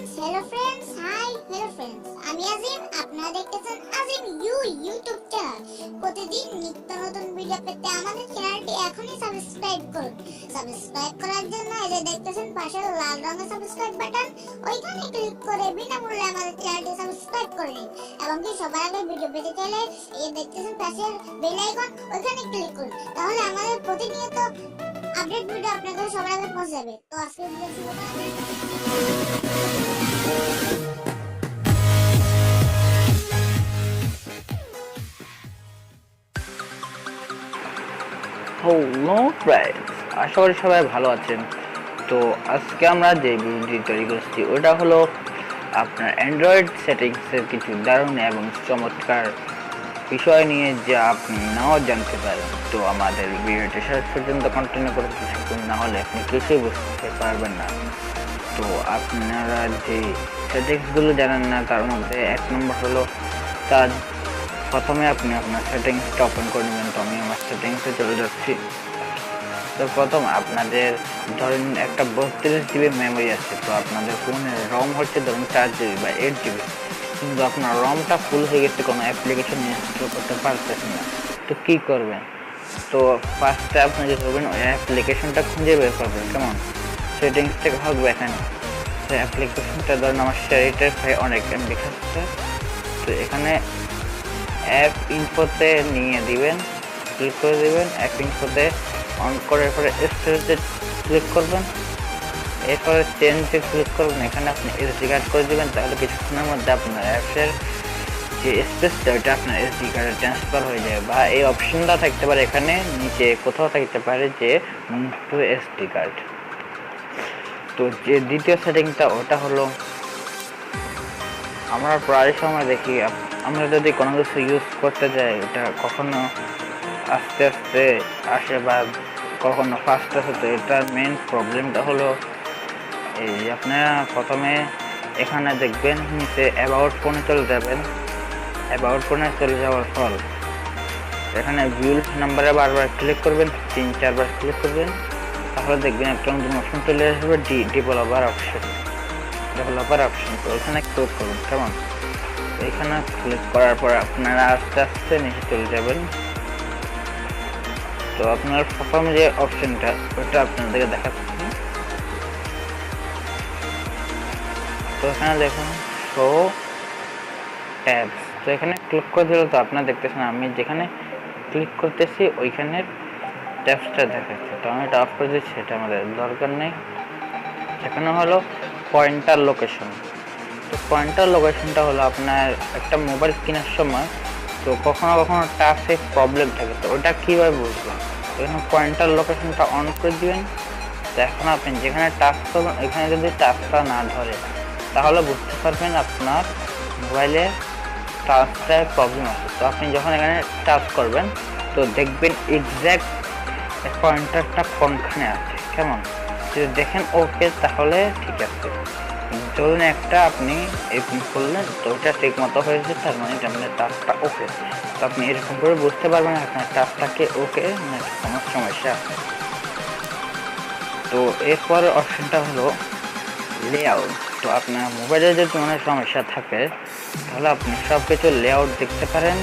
hello friends, hi, hello friends. আমি আজিম, আপনারা দেখতেছেন আজিম ইউটিউব চ্যানেল। প্রতিদিন নিত্য নতুন ভিডিও পেতে আমাদের চ্যানেলটি এখনই সাবস্ক্রাইব করুন। সাবস্ক্রাইব করার জন্য এই যে দেখতেছেন পাশে লাল রঙের সাবস্ক্রাইব বাটন, ওইখানে ক্লিক করে বিনামূল্যে আমাদের চ্যানেলটি সাবস্ক্রাইব করে নিন। এবং কি সবার আগে ভিডিও পেতে চাইলে এই দেখতেছেন পাশে বেল আইকন, ওইখানে ক্লিক করুন। তাহলে আমাদের প্রতিনিয়ত আপডেট ভিডিও আপনার কাছে সবার আগে পৌঁছে যাবে। তো আজকে ভিডিও শুরু করা হ্যালো ফ্রেন্ডস, আশা করি সবাই ভালো আছেন। তো আজকে আমরা যে ভিডিওটি তৈরি করছি ওটা হলো আপনার অ্যান্ড্রয়েড সেটিংসের কিছু দারুণ এবং চমৎকার বিষয় নিয়ে যা আপনি নাও জানতে পারেন। তো আমাদের ভিডিওটি শেষ পর্যন্ত কন্টিনিউ করতে থাকুন, না হলে আপনি কিছুই বুঝতে পারবেন না। তো আপনারা যে সেটিংসগুলো জানেন না তার মধ্যে এক নম্বর হলো তার প্রথমে আপনি আপনার সেটিংসটা ওপেন করে নেবেন। তো আমি আমার সেটিংসে চলে যাচ্ছি। তো প্রথম আপনাদের ধরেন একটা 32 জিবি মেমোরি আছে, তো আপনাদের ফোনের রম হচ্ছে ধরুন 4 জিবি বা 8 জিবি, কিন্তু আপনার রমটা ফুল হয়ে গেছে, কোনো অ্যাপ্লিকেশন ইনস্টল করতে পারতেছেন না। তো কী করবেন? তো ফার্স্টে আপনি যে করবেন ওই অ্যাপ্লিকেশনটা খুঁজে বের করবেন। কেমন? সেটিংস থেকে থাকবে এখানে। তো অ্যাপ্লিকেশনটা ধরুন আমার শেয়ারিটের ভাই অনেক এমবি খাচ্ছে। তো এখানে অ্যাপ ইনফোতে নিয়ে দিবেন, ক্লিক করে দিবেন। অ্যাপ ইনফোতে অন করার পরে স্টোরেজে ক্লিক করবেন, এরপরে চেঞ্জে ক্লিক করবেন। এখানে আপনি এসডি কার্ড করে দিবেন, তাহলে কিছুক্ষণের মধ্যে আপনার অ্যাপসের যে স্পেসটা ওইটা আপনার এসডি কার্ডে ট্রান্সফার হয়ে যায়। বা এই অপশনটা থাকতে পারে এখানে নিচে কোথাও থাকতে পারে যে মুভ টু এসডি কার্ড। তো যে দ্বিতীয় সেটিংটা ওটা হলো আমরা প্রায় সময় দেখি আমরা যদি কোনো কিছু ইউজ করতে যাই এটা কখনো আস্তে আস্তে আসে বা কখনো ফাস্ট আসে। তো এটার মেন প্রবলেমটা হলো এই আপনারা প্রথমে এখানে দেখবেন নিচে অ্যাবাউট ফোনে চলে যাবেন। অ্যাবাউট ফোনে চলে যাওয়ার পর এখানে বিল্ড নাম্বারে বারবার ক্লিক করবেন, 3-4 বার ক্লিক করবেন, তাহলে দেখবেন একটা নতুন অপশন চলে আসবে, ডেভেলপার অপশন। তো এখানে ক্লিক করুন। কেমন? এখানে ক্লিক করার পর আপনারা আস্তে আস্তে নিচে চলে যাবেন। তো আপনার প্রথম যে অপশনটা ওটা আপনাদেরকে দেখাচ্ছি। তো এখানে দেখুন শো ট্যাবস। তো এখানে ক্লিক করে দিলে তো আপনারা দেখতেছেন আমি যেখানে ক্লিক করতেছি ওইখানের ট্যাবসটা দেখাচ্ছে। তো আমি এটা অফ করে দিচ্ছি, এটা আমাদের দরকার নেই। এখানে হলো পয়েন্টার লোকেশন। তো পয়েন্টার লোকেশনটা হলো আপনার একটা মোবাইল কেনার সময় তো কখনো কখনো টাচে প্রবলেম থাকে, তো ওটা কীভাবে বুঝবেন? তো এখানে পয়েন্টার লোকেশনটা অন করে দিবেন। তো এখন আপনি যেখানে টাচ করবেন ওইখানে যদি টাচটা না ধরে তাহলে বুঝতে পারবেন আপনার মোবাইলে টাচটায় প্রবলেম আছে। তো আপনি যখন এখানে টাচ করবেন তো দেখবেন এক্স্যাক্ট পয়েন্টারটা কোনখানে আছে। কেমন? যদি দেখেন ওকে তাহলে ঠিক আছে। ধরুন একটা আপনি এরকম করলেন তো ওইটা ঠিক মতো হয়েছে, তার মানে আপনার টাচটা ওকে। তো আপনি এরকম করে বুঝতে পারবেন আপনার টাচটাকে ওকে না কোনো সমস্যা আছে। তো এরপর অপশনটা হলো লেআউট। তো আপনার মোবাইলে যদি অনেক সমস্যা থাকে তাহলে আপনি সব কিছু লেআউট দেখতে পারেন।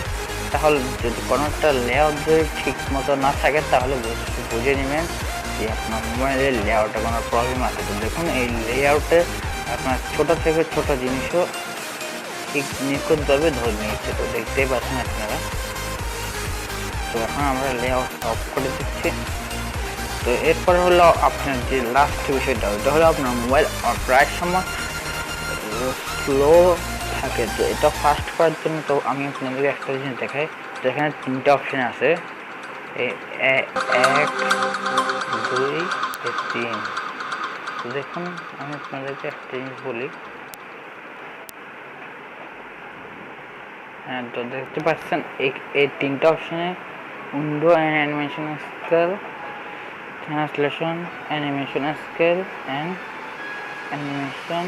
তাহলে যদি কোনোটা লেআউট যদি ঠিক মতো না থাকে তাহলে বুঝে নেবেন যে আপনার মোবাইলের লেআউটে কোনো প্রবলেম আছে। তো দেখুন এই লেআউটে আপনার ছোটো থেকে ছোটো জিনিসও ঠিক নিখুঁতভাবে ধরে নিয়েছে। তো দেখতেই পাচ্ছেন আপনারা। তো এখন আমরা লেআউট অফ করে দিচ্ছি। তো এরপরে হলো আপনার যে লাস্ট বিষয়টা ওটা হলো আপনার মোবাইল প্রায় সময় স্লো থাকে। তো এটা ফাস্ট করার জন্য তো আমি আপনাদেরকে একটা জিনিস দেখাই। তো এখানে 3টে অপশান আছে, 1, 2, 3। তো দেখুন আমি আপনাদেরকে একটা জিনিস বলি। হ্যাঁ, তো দেখতে পাচ্ছেন এই 3টে অপশানে window and animation scale, translation, animation scale and animation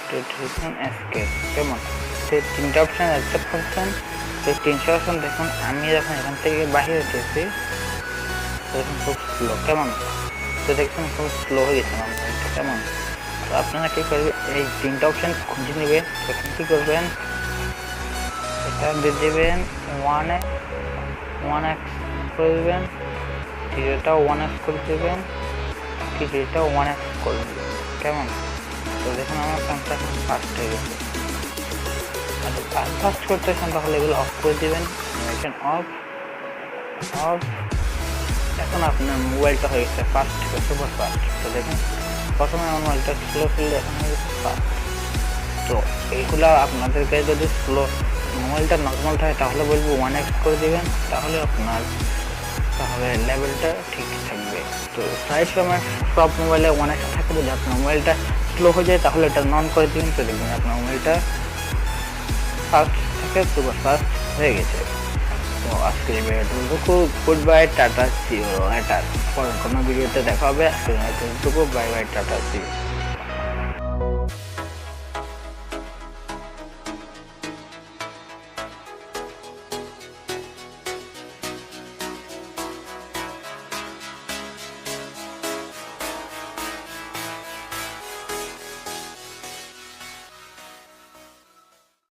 translation scale. কেমন? সেই 3টে অপশান দেখতে পাচ্ছেন। তো 300 অপশান দেখুন আমি যখন এখান থেকে বাহির হতেছি তখন খুব স্লো। কেমন? তো দেখুন খুব স্লো হয়ে গেছে আমার। কেমন? তো তো আপনারা কী করবেন, এই তিনটা অপশান খুঁজে নেবেন। সেখানে কী করবেন, এটা দিয়ে দেবেন 1x করে দেবেন, জিরোটাও 1x করে দেবেন, থ্রিটাও 1x করে দেবেন। কেমন? তো দেখুন আমার ফোনটা এখন ফাস্ট হয়ে গেছে। আর ফাস্ট করতে চান তাহলে এগুলো অফ করে দেবেন, অ্যানিমেশন অফ। এখন আপনার মোবাইলটা হয়ে গেছে ফাস্ট, সুপার ফাস্ট। তো দেখুন প্রথমে আমার মোবাইলটা স্লো ছিল, এখন হয়ে গেছে ফাস্ট। তো এইগুলো আপনাদেরকে যদি স্লো মোবাইলটা নর্মাল থাকে তাহলে বলবো 1x করে দেবেন, তাহলে লেভেলটা ঠিক থাকবে। তো সাইজ আমার সব মোবাইলে 1x থাকে, যদি আপনার মোবাইলটা স্লো হয়ে যায় তাহলে এটা নন করে দিবেন। তো দেখবেন আপনার মোবাইলটা ফাস্ট থেকে সুপার ফাস্ট হয়ে গেছে। তো আজকের এই ভিডিওটুকু good bye, tata, see you. এটা পরের কোনো ভিডিওতে দেখা হবে। আজকের ভিডিওটুকু bye bye, tata, see you.